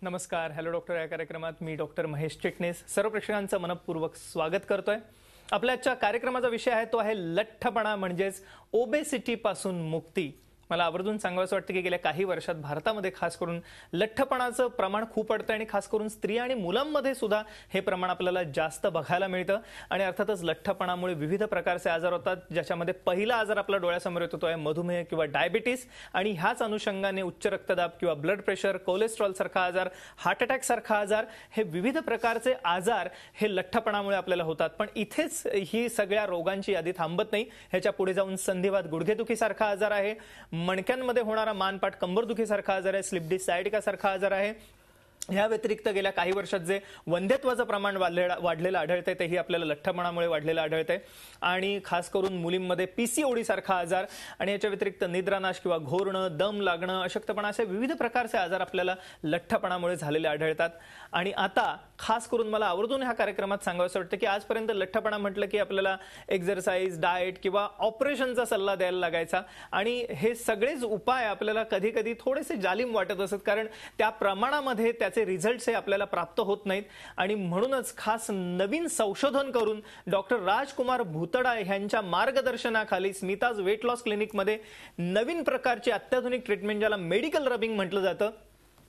नमस्कार. Hello doctor या कार्यक्रमात मी डॉक्टर महेश चिटणीस सर्व प्रेक्षकांचं मनपूर्वक स्वागत करतोय. आपल्या आजच्या कार्यक्रमाचा विषय आहे तो आहे लठ्ठपणा म्हणजेच ओबेसिटी पासून मुक्ती. मला आवर्जून सांगावंसं वाटतं की गेल्या काही वर्षात भारतामध्ये खास करून लठ्ठपणाचं प्रमाण खूप वाढतं आणि खास करून स्त्रिया आणि मुलांमध्ये सुद्धा हे प्रमाण आपल्याला जास्त बघायला मिळतं. आणि अर्थातच लठ्ठपणामुळे विविध प्रकारचे आजार होतात, ज्याच्यामध्ये पहिला आजार आपल्या डोळ्यासमोर येतो तो आहे मधुमेह किंवा डायबिटीस. आणि ह्याच अनुषंगाने उच्च रक्तदाब किंवा ब्लड प्रेशर, कोलेस्ट्रॉल सारखा आजार, हार्ट अटॅक सारखा आजार, हे विविध प्रकारचे आजार हे लठ्ठपणामुळे आपल्याला होतात. पण इथेच ही सगळ्या रोगांची यादी थांबत नाही. ह्याच्या पुढे जाऊन संधिवात गुडघेदुखी सारखा आजार आहे, मणक्यांमध्ये होणारा मानपाट कंबरदुखी सारखा आजार आहे, स्लिप डिस्क सायटिका सारखा आजार आहे. या व्यतिरिक्त गेल्या काही वर्षात जे वंध्यत्वाचं प्रमाण वाढलेलं आढळतंय तेही आपल्याला लठ्ठपणामुळे वाढलेलं आढळतंय. आणि खास करून मुलींमध्ये पीसीओडी सारखा आजार आणि याच्या व्यतिरिक्त निद्रानाश किंवा घोरणं, दम लागणं, अशक्तपणा असे विविध प्रकारचे आजार आपल्याला लठ्ठपणामुळे झालेले आढळतात. आणि आता खास करून मला आवर्जून ह्या कार्यक्रमात सांगावंसं वाटतं की आजपर्यंत लठ्ठपणा म्हटलं की आपल्याला एक्सरसाइज, डाएट किंवा ऑपरेशनचा सल्ला द्यायला लागायचा. आणि हे सगळेच उपाय आपल्याला कधी कधी थोडेसे जालिम वाटत असत, कारण त्या प्रमाणामध्ये त्याचे रिझल्ट्स हे आपल्याला प्राप्त होत नाहीत. आणि म्हणूनच खास नवीन संशोधन करून डॉक्टर राजकुमार भुतडा यांच्या मार्गदर्शनाखाली स्मिताज वेट लॉस क्लिनिकमध्ये नवीन प्रकारची अत्याधुनिक ट्रीटमेंट, ज्याला मेडिकल रबिंग म्हटलं जातं,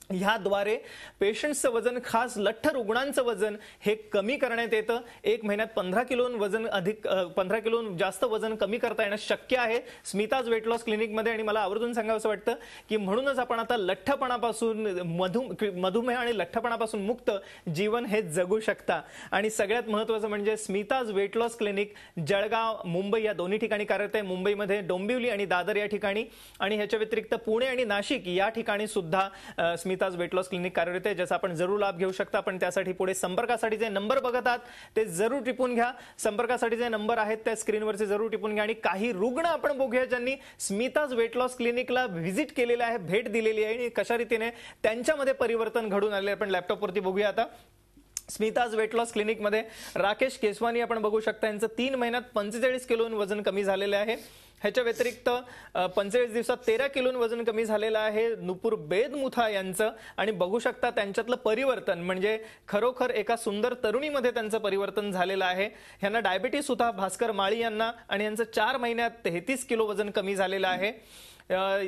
ह्याद्वारे पेशंट्सचं वजन, खास लठ्ठ रुग्णांचं वजन हे कमी करण्यात येतं. एक महिन्यात 15 किलो जास्त वजन कमी करता येणं शक्य आहे स्मिताज वेट लॉस क्लिनिकमध्ये. आणि मला आवर्जून सांगावंसं वाटतं की म्हणूनच आपण आता लठ्ठपणापासून, मधुमेह आणि लठ्ठपणापासून मुक्त जीवन हे जगू शकता. आणि सगळ्यात महत्त्वाचं म्हणजे Smita's weight loss clinic Jalgaon, Mumbai या दोन्ही ठिकाणी कार्यरत आहे. मुंबईमध्ये डोंबिवली आणि दादर या ठिकाणी, आणि ह्याच्या व्यतिरिक्त पुणे आणि नाशिक या ठिकाणी सुद्धा स्मिताज वेट लॉस क्लिनिक कार्यरत आहे, ज्याचा आपण जरूर लाभ घेऊ शकता. पण त्यासाठी पुढे संपर्कासाठी जे नंबर बघत आहात ते जरूर टिपून घ्या. संपर्कासाठी जे नंबर आहेत त्या स्क्रीनवरचे जरूर टिपून घ्या. आणि काही रुग्ण आपण बघूया ज्यांनी स्मिताज वेट लॉस क्लिनिकला व्हिजिट केलेलं आहे, भेट दिलेली आहे, आणि कशा रीतीने त्यांच्यामध्ये परिवर्तन घडून आले आपण लॅपटॉपवरती बघूया. आता स्मिताज वेट लॉस क्लिनिकमध्ये राकेश केसवानी आपण बघू शकता, यांचं 3 महिन्यात 45 किलो वजन कमी झालेलं आहे. ह्याच्या व्यतिरिक्त 45 दिवसात 13 किलो वजन कमी झालेलं आहे नुपूर बेदमुथा यांचं. आणि बघू शकता त्यांच्यातलं परिवर्तन म्हणजे खरोखर एका सुंदर तरुणीमध्ये त्यांचं परिवर्तन झालेलं आहे. ह्यांना डायबिटीस होता भास्कर माळी यांना, आणि यांचं 4 महिन्यात 33 किलो वजन कमी झालेलं आहे.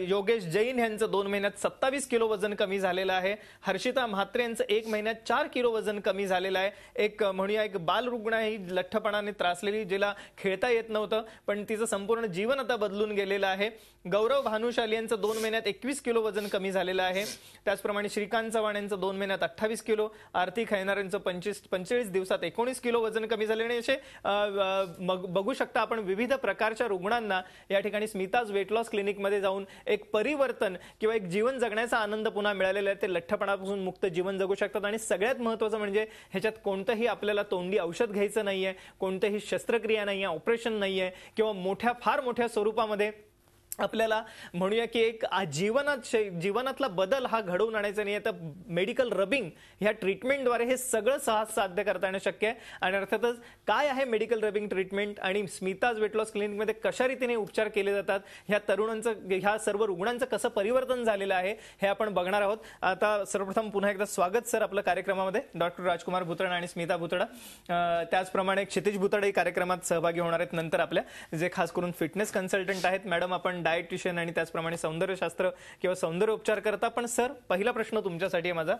योगेश जैन यांचं 2 महिन्यात 27 किलो वजन कमी झालेलं आहे. हर्षिता म्हात्रे यांचं 1 महिन्यात 4 किलो वजन कमी झालेलं आहे. एक म्हणूया एक बालरुग्ण ही लठ्ठपणाने त्रासलेली, जिला खेळता येत नव्हतं, पण तिचं संपूर्ण जीवन आता बदलून गेलेलं आहे. गौरव भानुशाली यांचं 2 महिन्यात 21 किलो वजन कमी झालेलं आहे. त्याचप्रमाणे श्रीकांत चव्हाण यांचं 2 महिन्यात 28 किलो, आरती खैनार यांचं 45 दिवसात 19 किलो वजन कमी झाले. आणि असे बघू शकता आपण विविध प्रकारच्या रुग्णांना या ठिकाणी स्मिताज वेट लॉस क्लिनिकमध्ये जाऊन एक परिवर्तन किंवा एक जीवन जगण्याचा आनंद पुन्हा मिळालेला आहे. ते लठ्ठपणापासून मुक्त जीवन जगू शकतात. आणि सगळ्यात महत्त्वाचं म्हणजे ह्याच्यात कोणतंही आपल्याला तोंडी औषध घ्यायचं नाहीये, कोणतेही शस्त्रक्रिया नाहीये, ऑपरेशन नाहीये, किंवा फार मोठ्या स्वरूपामध्ये आपल्याला म्हणूया की एक जीवनातला बदल हा घडवून आणायचा नाही. तर मेडिकल रबिंग ह्या ट्रीटमेंटद्वारे हे सगळं सहज साध्य करता येणं शक्य आहे. आणि अर्थातच काय आहे मेडिकल रबिंग ट्रीटमेंट आणि स्मिताज वेट लॉस क्लिनिकमध्ये कशा रीतीने उपचार केले जातात, ह्या तरुणांचं, ह्या सर्व रुग्णांचं कसं परिवर्तन झालेलं आहे हे आपण बघणार आहोत. आता सर्वप्रथम पुन्हा एकदा स्वागत सर आपल्या कार्यक्रमामध्ये, डॉक्टर राजकुमार भुतडा आणि स्मिता भुतडा. त्याचप्रमाणे क्षितिज भुतडा कार्यक्रमात सहभागी होणार आहेत नंतर आपल्या, जे खास करून फिटनेस कन्सल्टंट आहेत. मॅडम आपण डायटिशियन आणि त्याचप्रमाणे सौंदर्यशास्त्र किंवा सौंदर्य उपचार करता. पण सर पहिला प्रश्न तुमच्यासाठी आहे माझा,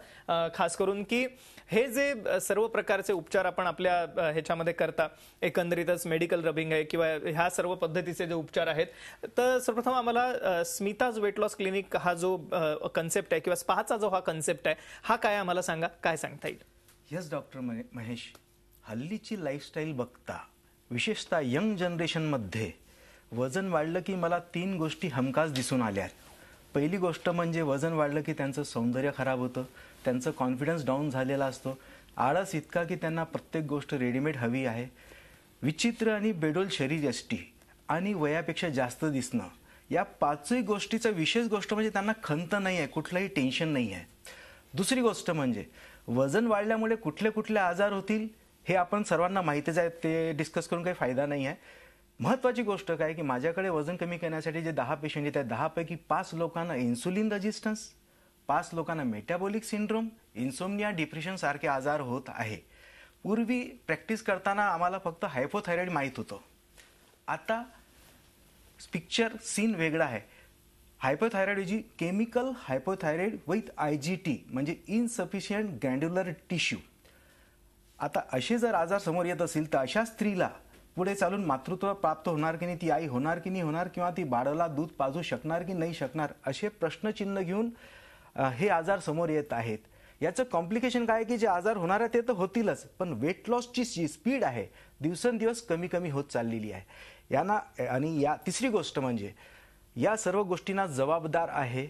खास करून की हे जे सर्व प्रकारचे उपचार आपण आपल्या ह्याच्यामध्ये करता, एकंदरीतच मेडिकल रबिंग आहे किंवा ह्या सर्व पद्धतीचे जे उपचार आहेत, तर सर्वप्रथम आम्हाला स्मिताज वेट लॉस क्लिनिक हा जो कन्सेप्ट आहे किंवा स्पाचा जो हा कन्सेप्ट आहे हा काय आम्हाला सांगा, काय सांगता येईल? येस डॉक्टर महेश, हल्लीची लाईफस्टाईल बघता विशेषतः यंग जनरेशनमध्ये वजन वाढलं की मला 3 गोष्टी हमखास दिसून आल्या. पहिली गोष्ट म्हणजे वजन वाढलं की त्यांचं सौंदर्य खराब होतं, त्यांचं कॉन्फिडन्स डाऊन झालेला असतो, आळस इतका की त्यांना प्रत्येक गोष्ट रेडीमेड हवी आहे, विचित्र आणि बेडोल शरीरयष्टी आणि वयापेक्षा जास्त दिसणं. या 5ही गोष्टीचं विशेष गोष्ट म्हणजे त्यांना खंत नाही आहे, कुठलंही टेन्शन नाही आहे. दुसरी गोष्ट म्हणजे वजन वाढल्यामुळे कुठले कुठले आजार होतील हे आपण सर्वांना माहितीच आहे, ते डिस्कस करून काही फायदा नाही आहे. महत्त्वाची गोष्ट काय की माझ्याकडे वजन कमी करण्यासाठी जे 10 पेशंट आहेत त्या 10 पैकी 5 लोकांना इन्सुलिन रेजिस्टन्स, 5 लोकांना मेटाबॉलिक सिंड्रोम, इन्सोम्निया, डिप्रेशन सारखे आजार होत आहे. पूर्वी प्रॅक्टिस करताना आम्हाला फक्त हायपोथायरॉइड माहीत होतं. आता पिक्चर सीन वेगळा आहे. हायपोथायरॉइड केमिकल हायपोथायरॉइड विथ IgT म्हणजे इनसफिशियंट ग्रॅन्ड्युलर टिश्यू. आता असे जर आजार समोर येत असतील तर अशा स्त्रीला पुढे चालून मातृत्व प्राप्त होणार की नाही, ती आई होणार की नाही होणार, किंवा ती बाळाला दूध पाजू शकणार की नाही शकणार, असे प्रश्नचिन्ह घेऊन हे आजार समोर येत आहेत. याचं कॉम्प्लिकेशन काय की जे आजार होणार आहे ते तर होतीलच, पण वेट लॉसची जी स्पीड आहे दिवसेंदिवस कमी कमी होत चाललेली आहे. यांना आणि या तिसरी गोष्ट म्हणजे या सर्व गोष्टींना जबाबदार आहे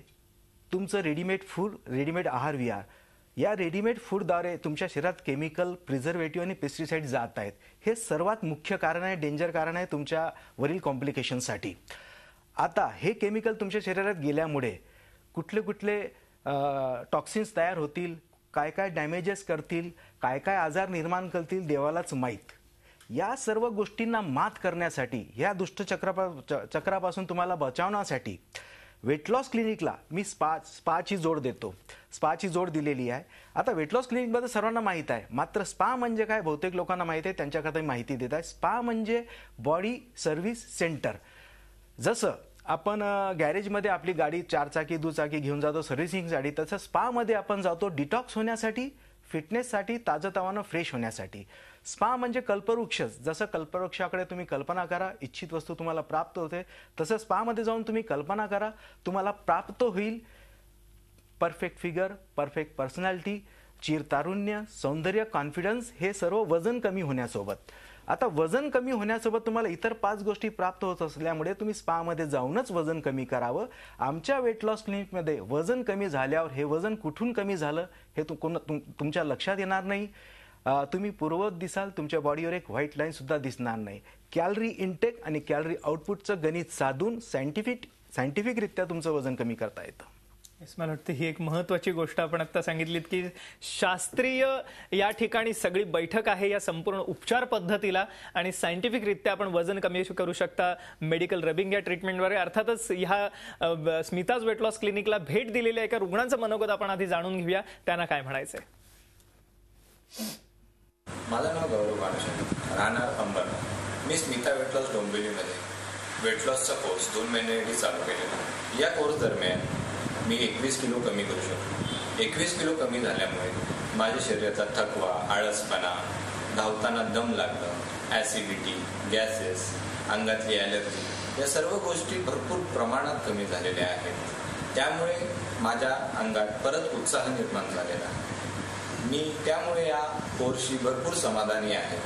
तुमचं रेडीमेड फूड, रेडीमेड आहार विहार. या रेडीमेड फूडद्वारे तुमच्या शरीरात केमिकल, प्रिझर्वेटिव्ह आणि पेस्टिसाइड जात आहेत. हे सर्वात मुख्य कारण आहे, डेंजर कारण आहे तुमच्या वरील कॉम्प्लिकेशनसाठी. आता हे केमिकल तुमच्या शरीरात गेल्यामुळे कुठले कुठले टॉक्सिन्स तयार होतील, काय काय डॅमेजेस करतील, काय काय आजार निर्माण करतील देवालाच माहीत. या सर्व गोष्टींना मात करण्यासाठी, या चक्रापासून तुम्हाला बचावण्यासाठी वेट लॉस क्लिनिकला मी स्पाची जोड देतो. स्पाची जोड दिलेली आहे. आता वेट लॉस क्लिनिकबद्दल सर्वांना माहीत आहे, मात्र स्पा म्हणजे काय बहुतेक लोकांना माहीत आहे, त्यांच्याकरता माहिती देत आहे. स्पा म्हणजे बॉडी सर्व्हिस सेंटर. जसं आपण गॅरेजमध्ये आपली गाडी 4 चाकी, दुचाकी घेऊन जातो सर्व्हिसिंगसाठी, तसं स्पामध्ये आपण जातो डिटॉक्स होण्यासाठी, फिटनेससाठी, ताजंतवानं फ्रेश होण्यासाठी. स्पा म्हणजे कल्पवृक्ष. जसं कल्पवृक्षाकडे तुम्ही कल्पना करा, इच्छित वस्तू तुम्हाला प्राप्त होते, तसं स्पामध्ये जाऊन तुम्ही कल्पना करा, तुम्हाला प्राप्त होईल परफेक्ट फिगर, परफेक्ट पर्सनॅलिटी, चिरतारुण्य, सौंदर्य, कॉन्फिडन्स, हे सर्व वजन कमी होण्यासोबत. आता वजन कमी होण्यासोबत तुम्हाला इतर 5 गोष्टी प्राप्त होत असल्यामुळे तुम्ही स्पामध्ये जाऊनच वजन कमी करावं. आमच्या वेट लॉस क्लिनिकमध्ये वजन कमी झाल्यावर हे वजन कुठून कमी झालं हे तुमच्या लक्षात येणार नाही. तुम्ही पूर्ववत दिसाल, तुमच्या बॉडीवर एक व्हाईट लाईन सुद्धा दिसणार नाही. कॅलरी इनटेक आणि कॅलरी आउटपुटचं गणित साधून सायंटिफिकरित्या तुमचं वजन कमी करता येतं. मला वाटतं ही एक महत्त्वाची गोष्ट आपण आता सांगितलीत की शास्त्रीय या ठिकाणी सगळी बैठक आहे या संपूर्ण उपचार पद्धतीला, आणि सायंटिफिकरित्या आपण वजन कमी करू शकता मेडिकल रबिंग या ट्रीटमेंटद्वारे. अर्थातच ह्या स्मिताज वेट लॉस क्लिनिकला भेट दिलेल्या एका रुग्णांचं मनोगत आपण आधी जाणून घेऊया, त्यांना काय म्हणायचंय. माझं नाव गौरव पाणशे, राहणार अंबर. मी स्मिता वेट लॉस डोंबिवलीमध्ये वेट लॉसचा कोर्स 2 महिन्यासाठी चालू केलेला. या कोर्स दरम्यान मी 21 किलो कमी करू शकतो. 21 किलो कमी झाल्यामुळे माझ्या शरीराचा थकवा, आळसपणा, धावताना दम लागणं, ॲसिडिटी, गॅसेस, अंगातली ॲलर्जी, या सर्व गोष्टी भरपूर प्रमाणात कमी झालेल्या आहेत. त्यामुळे माझ्या अंगात परत उत्साह निर्माण झालेला आहे. मी त्यामुळे या कोर्सशी भरपूर समाधानी आहे.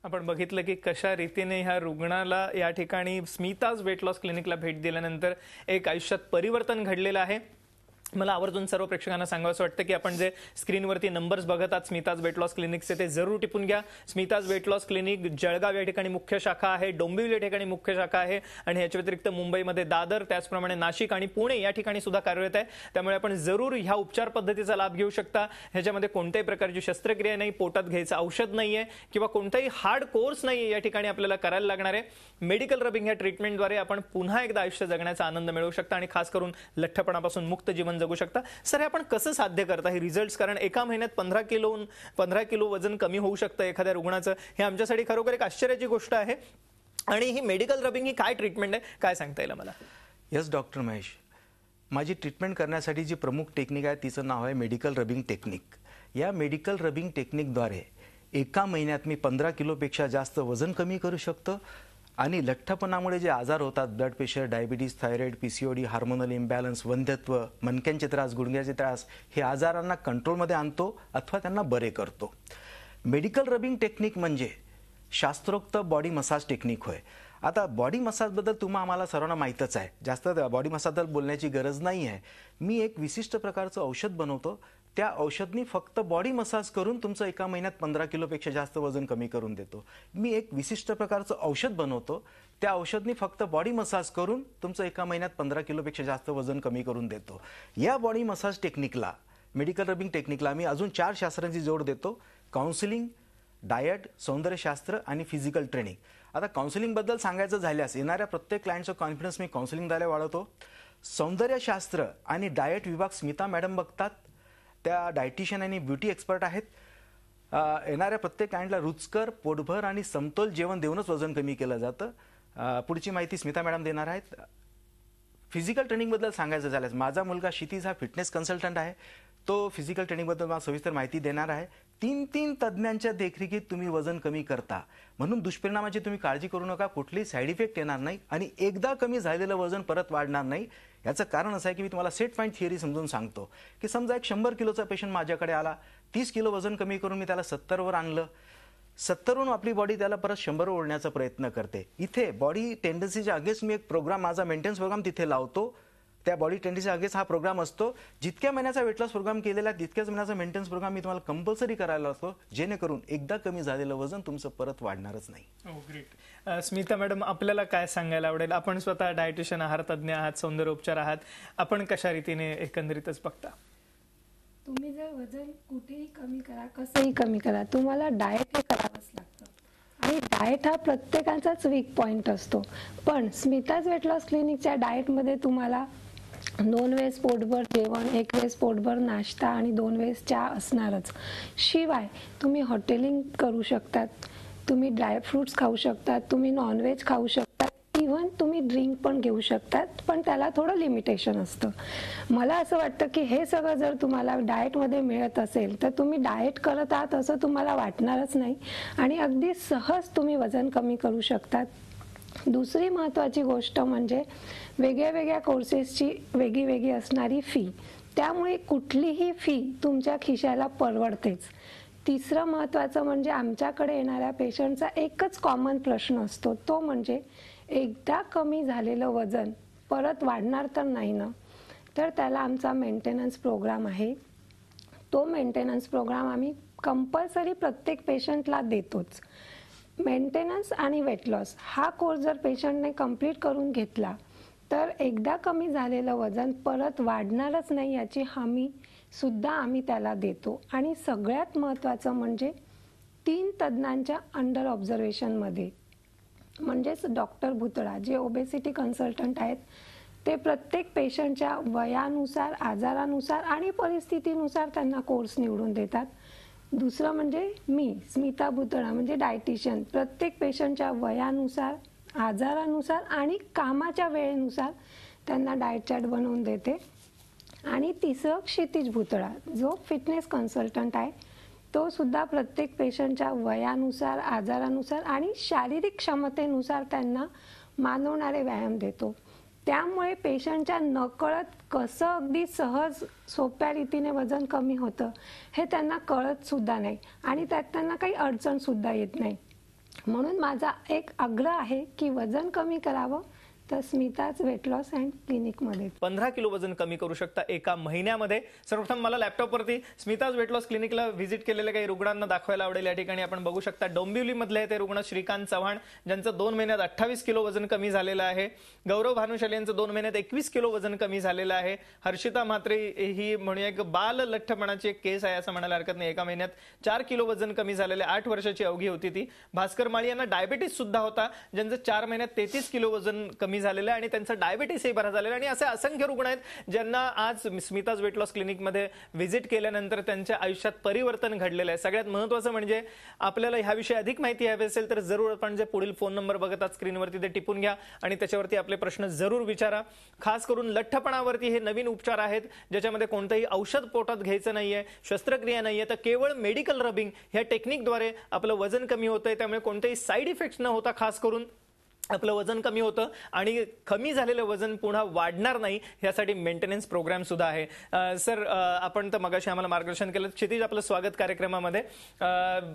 आपण बघितलं की कशा रीतीने ह्या रुग्णाला या ठिकाणी स्मिताज वेट लॉस क्लिनिकला भेट दिल्यानंतर एक आयुष्यात परिवर्तन घडलेलं आहे. मला आवर्जून सर्व प्रेक्षकांना सांगावंसं वाटतं की आपण जे स्क्रीनवरती नंबर्स बघत आहात स्मिताज वेट लॉस क्लिनिकचे, ते जरूर टिपून घ्या. Smita's weight loss clinic Jalgaon या ठिकाणी मुख्य शाखा आहे, डोंबिवली या ठिकाणी मुख्य शाखा आहे, आणि याच्या व्यतिरिक्त मुंबईमध्ये दादर, त्याचप्रमाणे नाशिक आणि पुणे या ठिकाणी सुद्धा कार्यरत आहे. त्यामुळे आपण जरूर ह्या उपचार पद्धतीचा लाभ घेऊ शकता. ह्याच्यामध्ये कोणत्याही प्रकारची शस्त्रक्रिया नाही, पोटात घ्यायचं औषध नाहीये किंवा कोणताही हार्ड कोर्स नाहीये या ठिकाणी आपल्याला करायला लागणार आहे. मेडिकल रबिंग या ट्रीटमेंटद्वारे आपण पुन्हा एकदा आयुष्य जगण्याचा आनंद मिळवू शकता आणि खास करून लठ्ठपणापासून मुक्त जीवन जगू शकता. हे आपण कसं साध्य करता हे रिझल्ट्स? कारण एका महिन्यात 15 किलो वजन कमी होऊ शकतं एखाद्या रुग्णाचं, हे आमच्यासाठी खरोखर एक आश्चर्याची गोष्ट आहे. आणि ही मेडिकल रबिंग ही काय ट्रीटमेंट आहे, काय सांगता येईल मला? यस डॉक्टर महेश, माझी ट्रीटमेंट करण्यासाठी जी प्रमुख टेक्निक आहे तिचं नाव आहे मेडिकल रबिंग टेक्निक. या मेडिकल रबिंग टेक्निकद्वारे एका महिन्यात मी 15 किलोपेक्षा जास्त वजन कमी करू शकतो. आणि लठ्ठपणामुळे जे आजार होतात, blood pressure, diabetes, thyroid, PCOD, hormonal imbalance, वंध्यत्व, मणक्यांचे त्रास, गुडघ्याचे त्रास, हे आजारांना कंट्रोलमध्ये आणतो अथवा त्यांना बरे करतो. मेडिकल रबिंग टेक्निक म्हणजे शास्त्रोक्त बॉडी मसाज टेक्निक होय. आता बॉडी मसाजबद्दल आम्हाला सर्वांना माहीतच आहे, जास्त बॉडी मसाजबद्दल बोलण्याची गरज नाही आहे. मी एक विशिष्ट प्रकारचं औषध बनवतो, त्या औषधनी फक्त बॉडी मसाज करून तुमचं एका महिन्यात 15 किलोपेक्षा जास्त वजन कमी करून देतो. मी एक विशिष्ट प्रकारचं औषध बनवतो, त्या औषधनी फक्त बॉडी मसाज करून तुमचं एका महिन्यात 15 किलोपेक्षा जास्त वजन कमी करून देतो. या बॉडी मसाज टेक्निकला, मेडिकल रबिंग टेक्निकला मी अजून 4 शास्त्रांची जोड देतो: काउन्सिलिंग, डायट, सौंदर्यशास्त्र आणि फिजिकल ट्रेनिंग. आता काउन्सिलिंगबद्दल सांगायचं झाल्यास येणाऱ्या प्रत्येक क्लायंटचं कॉन्फिडन्स मी काउन्सिलिंग द्वारे वाढवतो. सौंदर्यशास्त्र आणि डाएट विभाग स्मिता मॅडम बघतात. त्या डायटिशियन आणि ब्युटी एक्सपर्ट आहेत. येणाऱ्या प्रत्येक क्लायंटला रुचकर, पोटभर आणि समतोल जेवण देऊनच वजन कमी केलं जातं. पुढची माहिती स्मिता मॅडम देणार आहेत. फिजिकल ट्रेनिंगबद्दल सांगायचं झाल्यास माझा मुलगा क्षितिज हा फिटनेस कन्सल्टंट आहे. तो फिजिकल ट्रेनिंगबद्दल मला सविस्तर माहिती देणार आहे. 3 तज्ज्ञांच्या देखरेखीत तुम्ही वजन कमी करता, म्हणून दुष्परिणामाची तुम्ही काळजी करू नका. कुठलीही साईड इफेक्ट येणार नाही आणि एकदा कमी झालेलं वजन परत वाढणार नाही. याचं कारण असं आहे की मी तुम्हाला सेट पॉईंट थिअरी समजून सांगतो की समजा एक 100 किलोचा पेशंट माझ्याकडे आला, 30 किलो वजन कमी करून मी त्याला 70 वर आणलं. 70 वरून आपली बॉडी त्याला परत 100 वर ओढण्याचा प्रयत्न करते. इथे बॉडी टेंडन्सीच्या अगेन्स्ट मी एक प्रोग्राम, माझा मेंटेनन्स प्रोग्राम तिथे लावतो. त्या बॉडी टेंडन्सी अगेन्स्ट हा प्रोग्राम असतो. जितक्या महिन्याचा वेट लॉस प्रोग्राम केलेला आहे तितक्याच महिन्याचा मेंटेनन्स प्रोग्राम मी तुम्हाला कंपल्सरी करायला असतो, जेणेकरून एकदा कमी झालेलं वजन तुमचं परत वाढणारच नाही. ग्रेट. स्मिता मॅडम, आपल्याला काय सांगायला आवडेल? आपण स्वतः डायटिशियन आहार तज्ज्ञ आहात, सौंदर्योपचार आहात, आपण कशा रीतीने एकंदरीतच बघता? तुम्ही जर वजन कुठेही कमी करा, कसंही कमी करा, तुम्हाला डाएट हे करावंच लागतं. आणि डाएट हा प्रत्येकाचाच वीक पॉइंट असतो. पण स्मिताज वेट लॉस क्लिनिकच्या डाएटमध्ये तुम्हाला 2 वेळेस पोटभर जेवण, 1 वेळेस पोटभर नाश्ता आणि 2 वेळेस चहा असणारच. शिवाय तुम्ही हॉटेलिंग करू शकतात, तुम्ही ड्रायफ्रुट्स खाऊ शकतात, तुम्ही नॉनव्हेज खाऊ शकतात, इव्हन तुम्ही ड्रिंक पण घेऊ शकतात, पण त्याला थोडं लिमिटेशन असतं. मला असं वाटतं की हे सगळं जर तुम्हाला डाएटमध्ये मिळत असेल तर तुम्ही डाएट करत आहात असं तुम्हाला वाटणारच नाही आणि अगदी सहज तुम्ही वजन कमी करू शकतात. दुसरी महत्त्वाची गोष्ट म्हणजे वेगळ्या कोर्सेसची वेगळी असणारी फी. त्यामुळे कुठलीही फी तुमच्या खिशाला परवडतेच. तिसरं महत्त्वाचं म्हणजे आमच्याकडे येणाऱ्या पेशंटचा एकच कॉमन प्रश्न असतो, तो म्हणजे एकदा कमी झालेलं वजन परत वाढणार तर नाही ना. तर त्याला आमचा मेंटेनन्स प्रोग्राम आहे. तो मेंटेनन्स प्रोग्राम आम्ही कंपल्सरी प्रत्येक पेशंटला देतोच. मेंटेनन्स आणि वेट लॉस हा कोर्स जर पेशंटने कंप्लीट करून घेतला तर एकदा कमी झालेलं वजन परत वाढणारच नाही याची हमी सुद्धा आम्ही त्याला देतो. आणि सगळ्यात महत्त्वाचं म्हणजे 3 तज्ज्ञांच्या अंडर ऑब्झर्वेशनमध्ये, म्हणजेच डॉक्टर भुतळा जे ओबेसिटी कन्सल्टंट आहेत, ते प्रत्येक पेशंटच्या वयानुसार, आजारानुसार आणि परिस्थितीनुसार त्यांना कोर्स निवडून देतात. दुसरं म्हणजे मी स्मिता भुतळा म्हणजे डायटिशियन, प्रत्येक पेशंटच्या वयानुसार, आजारानुसार आणि कामाच्या वेळेनुसार त्यांना डाएट चार्ट बनवून देते. आणि तिसरं क्षितिज भुतळा जो फिटनेस कन्सल्टंट आहे, तो सुद्धा प्रत्येक पेशंटच्या वयानुसार, आजारानुसार आणि शारीरिक क्षमतेनुसार त्यांना मानवणारे व्यायाम देतो. त्यामुळे पेशंटच्या नकळत कसं अगदी सहज सोप्या रीतीने वजन कमी होतं हे त्यांना कळत सुद्धा नाही आणि त्यात त्यांना काही अडचण सुद्धा येत नाही. म्हणून माझा एक आग्रह आहे की वजन कमी करावं तर स्मिताज वेट लॉस अँड क्लिनिकमध्ये 15 किलो वजन कमी करू शकता एका महिन्यामध्ये. सर्वप्रथम मला लॅपटॉपवरती स्मिताज वेट लॉस क्लिनिकला व्हिजिट केलेल्या काही रुग्णांना दाखवायला आवडेल. या ठिकाणी आपण बघू शकता डोंबिवलीमधले ते रुग्ण श्रीकांत चव्हाण, ज्यांचं 2 महिन्यात 28 किलो वजन कमी झालेलं आहे. गौरव भानुशाली यांचं 2 महिन्यात 21 किलो वजन कमी झालेलं आहे. हर्षिता म्हात्रे ही म्हणूया एक बाल लठ्ठपणाची एक केस आहे असं म्हणायला हरकत नाही. एका महिन्यात 4 किलो वजन कमी झालेले, 8 वर्षाची अवघी होती ती. भास्कर माळी यांना डायबिटीस सुद्धा होता, ज्यांचं 4 महिन्यात 33 किलो वजन कमी झालेलं आणि त्यांचा डायबिटीसही बरा झालेला. आणि असे असंख्य रुग्ण आहेत ज्यांना आज स्मिताज वेट लॉस क्लिनिकमध्ये व्हिजिट केल्यानंतर त्यांच्या आयुष्यात परिवर्तन घडलेलं आहे. सगळ्यात महत्त्वाचं म्हणजे आपल्याला ह्याविषयी अधिक माहिती हवी असेल तर जरूर आपण जे पुढील फोन नंबर बघतात स्क्रीनवरती ते टिपून घ्या आणि त्याच्यावरती आपले प्रश्न जरूर विचारा. खास करून लठ्ठपणावरती हे नवीन उपचार आहेत ज्याच्यामध्ये कोणतंही औषध पोटात घ्यायचं नाहीये, शस्त्रक्रिया नाहीये, तर केवळ मेडिकल रबिंग ह्या टेक्निकद्वारे आपलं वजन कमी होतंय. त्यामुळे कोणतेही साईड इफेक्ट्स न होता खास करून आपलं वजन कमी होतं आणि कमी झालेलं वजन पुन्हा वाढणार नाही यासाठी मेंटेनन्स प्रोग्राम सुद्धा आहे. सर, आपण तर मगाशी आम्हाला मार्गदर्शन केलं. क्षितिज, आपलं स्वागत कार्यक्रमामध्ये.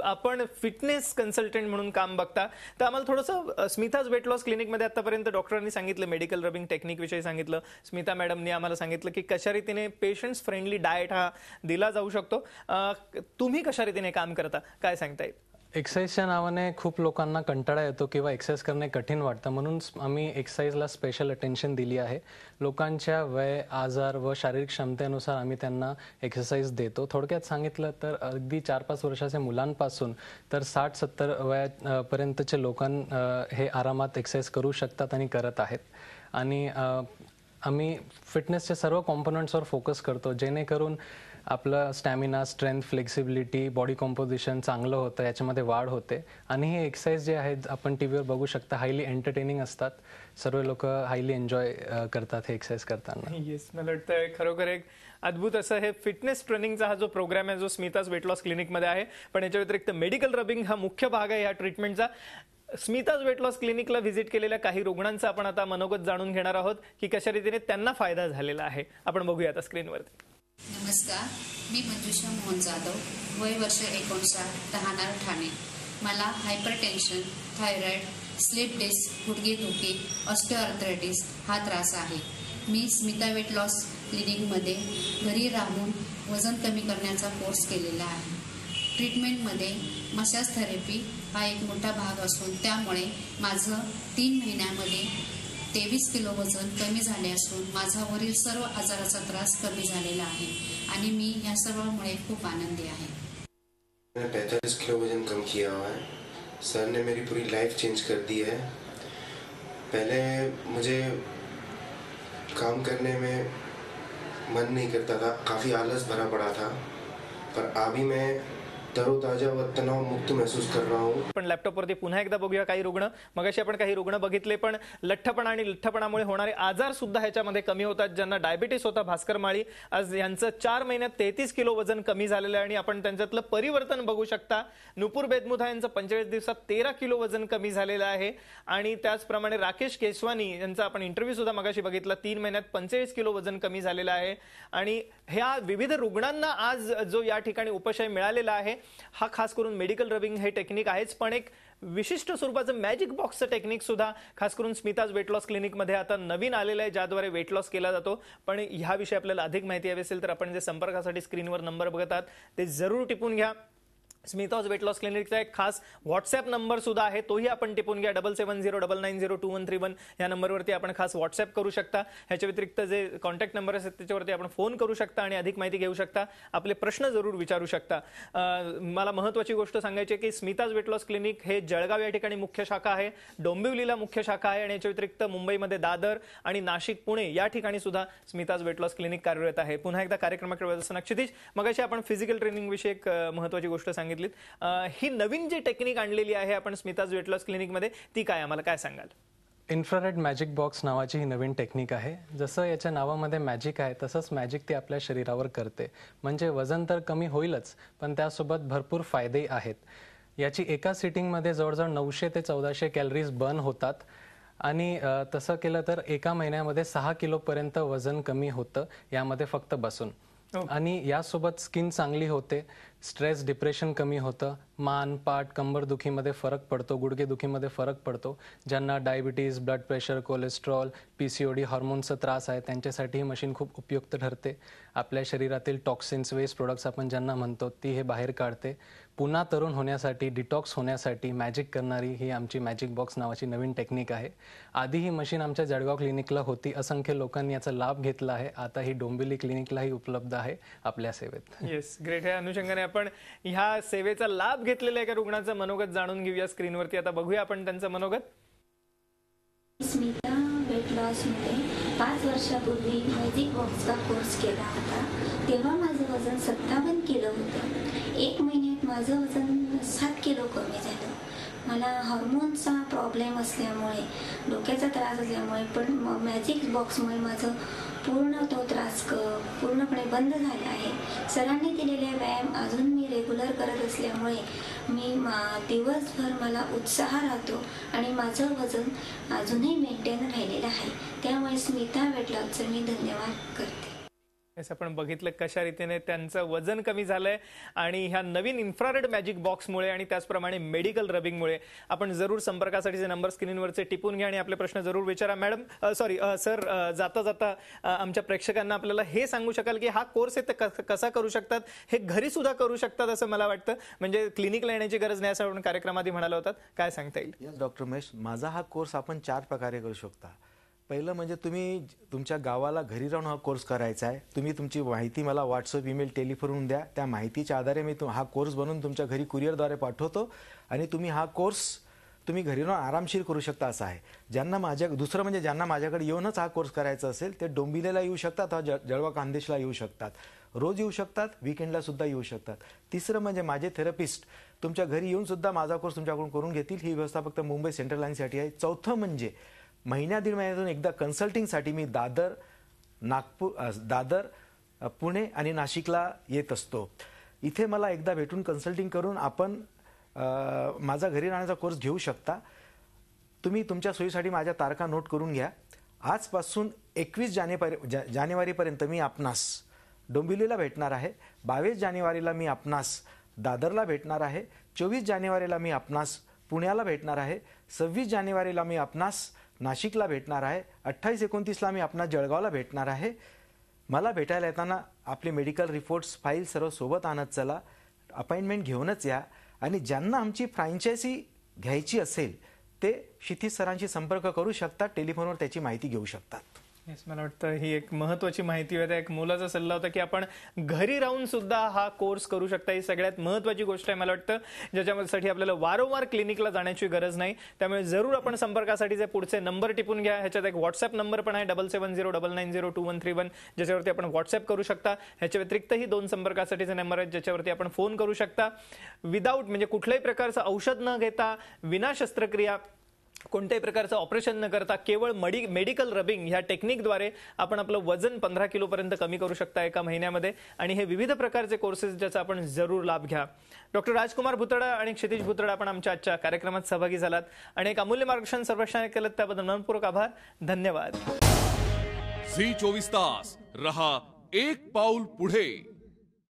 आपण फिटनेस कन्सल्टंट म्हणून काम बघता, तर आम्हाला थोडंसं स्मिताज वेट लॉस क्लिनिकमध्ये आतापर्यंत डॉक्टरांनी सांगितलं, मेडिकल रबिंग टेक्निक विषयी सांगितलं, स्मिता मॅडमनी आम्हाला सांगितलं की कशा रीतीने पेशंट्स फ्रेंडली डाएट हा दिला जाऊ शकतो. तुम्ही कशा रीतीने काम करता, काय सांगता येईल? एक्सरसाइजच्या नावाने खूप लोकांना कंटाळा येतो किंवा एक्सरसाइज करणे कठीण वाटतं, म्हणून आम्ही एक्सरसाइजला स्पेशल अटेन्शन दिली आहे. लोकांच्या वय, आजार व शारीरिक क्षमतेनुसार आम्ही त्यांना एक्सरसाइज देतो. थोडक्यात सांगितलं तर अगदी 4-5 वर्षाच्या मुलांपासून तर 60-70 वयापर्यंतचे लोकां हे आरामात एक्सरसाइज करू शकतात आणि करत आहेत. आणि आम्ही फिटनेसच्या सर्व कॉम्पोनंट्सवर फोकस करतो, जेणेकरून आपलं stamina, strength, flexibility, body composition चांगलं होतं, याच्यामध्ये वाढ होते. आणि हे एक्सरसाइज जे आहेत आपण टी व्हीवर बघू शकता, हायली एंटरटेनिंग असतात. सर्व लोक हायली एन्जॉय करतात हे एक्सरसाइज करताना. येस, मला वाटतं खरोखर एक अद्भुत असं हे फिटनेस ट्रेनिंगचा हा जो प्रोग्राम आहे जो स्मिताज वेट लॉस क्लिनिकमध्ये आहे. पण याच्या व्यतिरिक्त मेडिकल रबिंग हा मुख्य भाग आहे या ट्रीटमेंटचा. स्मिताज वेट लॉस क्लिनिकला व्हिजिट केलेल्या काही रुग्णांचा आपण आता मनोगत जाणून घेणार आहोत की कशा रीतीने त्यांना फायदा झालेला आहे. आपण बघूया आता स्क्रीनवरती. नमस्कार, मी मंजुषा मोहन जाधव, वय वर्ष 59, राहणार ठाणे. मला हायपरटेन्शन, थायरॉइड, स्लीप डिस्क, गुडघेदुखी, ऑस्टिओआर्थरायटिस हा त्रास आहे. मी स्मिता वेट लॉस क्लिनिकमध्ये घरी राहून वजन कमी करण्याचा कोर्स केलेला आहे. ट्रीटमेंटमध्ये मसाज थेरपी हा एक मोठा भाग असून त्यामुळे माझं 3 महिन्यामध्ये 23 किलो वजन कमी झाले असून माझा वरील सर्व आजाराचा त्रास कमी झालेला आहे आणि मी या सर्वांमुळे खूप आनंदी आहे. मैंने 45 किलो वजन कम किया हुआ है. सर ने मेरी पूरी लाइफ चेंज कर दी है. पहले मुझे काम करने में मन नहीं करता था, काफ़ी आलस भरा पड़ा था, पर अभी मैं तरोताजा व तणाव मुक्त महसूस कर रहा हूँ. पण लॅपटॉपवरती पुन्हा एकदा बघूया काही रुग्ण. मगाशी आपण काही रुग्ण बघितले, पण लठ्ठपणा आणि लठ्ठपणामुळे होणारे आजार सुद्धा ह्याच्यामध्ये कमी होतात. ज्यांना डायबिटीस होता, भास्कर माळी, आज यांचं 4 महिन्यात 33 किलो वजन कमी झालेलं आहे आणि आपण त्यांच्यातलं परिवर्तन बघू शकता. नुपूर बेदमुथा यांचं 45 दिवसात 13 किलो वजन कमी झालेलं आहे. आणि त्याचप्रमाणे राकेश केसवानी यांचा आपण इंटरव्ह्यू सुद्धा मगाशी बघितला, 3 महिन्यात 45 किलो वजन कमी झालेलं आहे. आणि ह्या विविध रुग्णांना आज जो या ठिकाणी उपशय मिळालेला आहे हा खास करून मेडिकल रबिंग हे टेक्निक आहेच, पण एक विशिष्ट स्वरूपाचं मॅजिक बॉक्सचं टेक्निक सुद्धा खास करून स्मिताज वेट लॉस क्लिनिकमध्ये आता नवीन आलेलं आहे, ज्याद्वारे वेट लॉस केला जातो. पण ह्याविषयी आपल्याला अधिक माहिती हवी असेल तर आपण जे संपर्कासाठी स्क्रीनवर नंबर बघत आहात ते जरूर टिपून घ्या. स्मिताज वेट लॉस क्लिनिकचा एक खास व्हॉट्सअप नंबर सुद्धा आहे, तोही आपण टिपून घ्या. 7709902131 या नंबरवरती आपण खास व्हॉट्सअप करू शकता. ह्याच्या व्यतिरिक्त जे कॉन्टॅक्ट नंबर असतात त्याच्यावरती आपण फोन करू शकता आणि अधिक माहिती घेऊ शकता. आपले प्रश्न जरूर विचारू शकता. मला महत्त्वाची गोष्ट सांगायची आहे की स्मिताज वेट लॉस क्लिनिक हे जळगाव या ठिकाणी मुख्य शाखा आहे, डोंबिवलीला मुख्य शाखा आहे आणि याच्या व्यतिरिक्त मुंबईमध्ये दादर आणि नाशिक, पुणे या ठिकाणी सुद्धा स्मिताज वेट लॉस क्लिनिक कार्यरत आहे. पुन्हा एकदा कार्यक्रमाकडे वळत असताना क्षितिज, मगाशी आपण फिजिकल ट्रेनिंग विषयी एक महत्त्वाची गोष्ट सांगितली. ही नवीन जी टेक्निक आणलेली आहे आपण स्मिताज वेट लॉस क्लिनिकमध्ये, ती काय, आम्हाला काय सांगाल? इन्फ्रारेड मॅजिक बॉक्स नावाची ही नवीन टेक्निक आहे. जसं याच्या नावामध्ये मॅजिक आहे तसंच मॅजिक ती आपल्या शरीरावर करते. म्हणजे वजन तर कमी होईलच, पण त्यासोबत भरपूर फायदेही आहेत. याची एका सिटिंगमध्ये जवळजवळ 900 ते 1400 कॅलरीज बर्न होतात आणि तसं केलं तर एका महिन्यामध्ये 6 किलोपर्यंत वजन कमी होतं यामध्ये फक्त बसून. आणि यासोबत स्किन चांगली होते, स्ट्रेस, डिप्रेशन कमी होतं, मान, पाठ, कंबर दुखीमध्ये फरक पडतो, गुडघे दुखीमध्ये फरक पडतो. ज्यांना diabetes, blood pressure, cholesterol, PCOD, हॉर्मोनचा त्रास आहे त्यांच्यासाठी ही मशीन खूप उपयुक्त ठरते. आपल्या शरीरातील टॉक्सिन्स, वेस्ट प्रोडक्ट्स आपण ज्यांना म्हणतो ती हे बाहेर काढते. पुन्हा तरुण होण्यासाठी, डिटॉक्स होण्यासाठी मॅजिक करणारी ही आमची मॅजिक बॉक्स नावाची नवीन टेक्निक आहे. आधी ही मशीन आमच्या जळगाव क्लिनिकला होती, असंख्य लोकांनी याचा लाभ घेतला आहे. आता ही डोंबिवली क्लिनिकलाही उपलब्ध आहे आपल्या सेवेत. Yes, great. या अनुषंगाने आपण ह्या सेवेचा लाभ घेतलेल्या एका रुग्णाचं मनोगत जाणून घेऊया स्क्रीनवरती. आता बघूया आपण त्यांचं मनोगत. स्मिता वेट लॉसमध्ये 5 वर्षापूर्वी मॅजिक बॉक्सचा कोर्स केला होता. तेव्हा माझं वजन 57 किलो होतं. 1 महिन्यात माझं वजन 7 किलो कमी झालं. मला हॉर्मोनचा प्रॉब्लेम असल्यामुळे, डोक्याचा त्रास असल्यामुळे, पण मॅजिक बॉक्समुळे माझं पूर्ण तो त्रास पूर्णपणे बंद झाला आहे. सरांनी दिलेले व्यायाम अजून मी रेग्युलर करत असल्यामुळे मी दिवसभर मला उत्साह राहतो आणि माझं वजन अजूनही मेंटेन राहिलेलं आहे. त्यामुळे स्मिता वेट लॉसचे मी धन्यवाद करते. आपण बघितलं कशा रीतीने त्यांचं वजन कमी झालंय आणि ह्या नवीन इन्फ्रारेड मॅजिक बॉक्समुळे आणि त्याचप्रमाणे मेडिकल रबिंगमुळे. आपण जरूर संपर्कासाठीचे नंबर स्क्रीनवरचे टिपून घ्या आणि आपले प्रश्न जरूर विचारा. मॅडम, सर, जाता जाता आमच्या प्रेक्षकांना आपल्याला हे सांगू शकाल की हा कोर्स आहे ते कसा करू शकतात? हे घरी सुद्धा करू शकतात असं मला वाटतं, म्हणजे क्लिनिकला येण्याची गरज नाही असं आपण कार्यक्रमाआधी म्हणाला होतात. काय सांगता येईल? येस डॉक्टर महेश, माझा हा कोर्स आपण 4 प्रकारे करू शकता. पहिलं म्हणजे तुम्ही तुमच्या गावाला घरी राहून हा कोर्स करायचा आहे. तुम्ही तुमची माहिती मला व्हॉट्सअप, ईमेल, टेलिफोन द्या. त्या माहितीच्या आधारे मी हा कोर्स बनवून तुमच्या घरी कुरिअरद्वारे पाठवतो आणि तुम्ही हा कोर्स तुम्ही घरी राहून आरामशीर करू शकता असं आहे. दुसरं म्हणजे ज्यांना माझ्याकडे येऊनच हा कोर्स करायचा असेल ते डोंबिवलीला येऊ शकतात, जळगाव खानदेशला येऊ शकतात, रोज येऊ शकतात, वीकेंडला सुद्धा येऊ शकतात. तिसरं म्हणजे माझे थेरपिस्ट तुमच्या घरी येऊन सुद्धा माझा कोर्स तुमच्याकडून करून घेतील. ही व्यवस्था फक्त मुंबई सेंट्रल लाईनसाठी आहे. चौथं म्हणजे दीड महिन्यातून एकदा कन्सल्टिंगसाठी मी दादर, पुणे आणि नाशिकला येत असतो. इथे मला एकदा भेटून कन्सल्टिंग करून आपण माझा घरी राहण्याचा कोर्स घेऊ शकता. तुम्ही तुमच्या सोयीसाठी माझ्या तारखा नोट करून घ्या. आजपासून 21 जानेवारीपर्यंत मी आपणास डोंबिवलीला भेटणार आहे. 22 जानेवारीला मी आपणास दादरला भेटणार आहे. 24 जानेवारीला मी आपणास पुण्याला भेटणार आहे. 26 जानेवारीला मी आपणास नाशिकला भेटणार आहे. 28-29ला मी आपणास जळगावला भेटणार आहे. मला भेटायला येताना आपले मेडिकल रिपोर्ट्स फाईल सर्व सोबत आणत चला. अपॉइंटमेंट घेऊनच या. आणि ज्यांना आमची फ्रँचायझी घ्यायची असेल ते क्षितिज सरांशी संपर्क करू शकतात. टेलिफोनवर त्याची माहिती घेऊ शकतात. मला वाटतं ही एक महत्वाची माहिती होती. एक मोलाचा सल्ला होता की आपण घरी राहून सुद्धा हा कोर्स करू शकता. ही सगळ्यात महत्वाची गोष्ट आहे मला वाटतं, ज्याच्यासाठी आपल्याला वारंवार क्लिनिकला जाण्याची गरज नाही. त्यामुळे जरूर आपण संपर्कासाठी जे पुढचे नंबर टिपून घ्या. ह्याच्यात एक व्हॉट्सअप नंबर पण आहे 7709902131, ज्याच्यावरती आपण व्हॉट्सअप करू शकता. ह्याच्या व्यतिरिक्तही 2 संपर्कासाठीचे नंबर आहेत ज्याच्यावरती आपण फोन करू शकता. विदाऊट म्हणजे कुठल्याही प्रकारचं औषध न घेता, विना शस्त्रक्रिया, कोणत्याही प्रकारचं ऑपरेशन न करता केवळ मेडिकल रबिंग ह्या टेक्निकद्वारे आपण आपलं वजन 15 किलोपर्यंत कमी करू शकता एका महिन्यामध्ये. आणि हे विविध प्रकारचे कोर्सेस ज्याचा आपण जरूर लाभ घ्या. डॉक्टर राजकुमार भुतडा आणि क्षितिज भुतडा आपण आमच्या आजच्या कार्यक्रमात सहभागी झालात आणि एक अमूल्य मार्गदर्शन सर्वेक्षण केलं, त्याबद्दल मनपूर्वक आभार. धन्यवाद. झी 24 तास रहा एक पाऊल पुढे.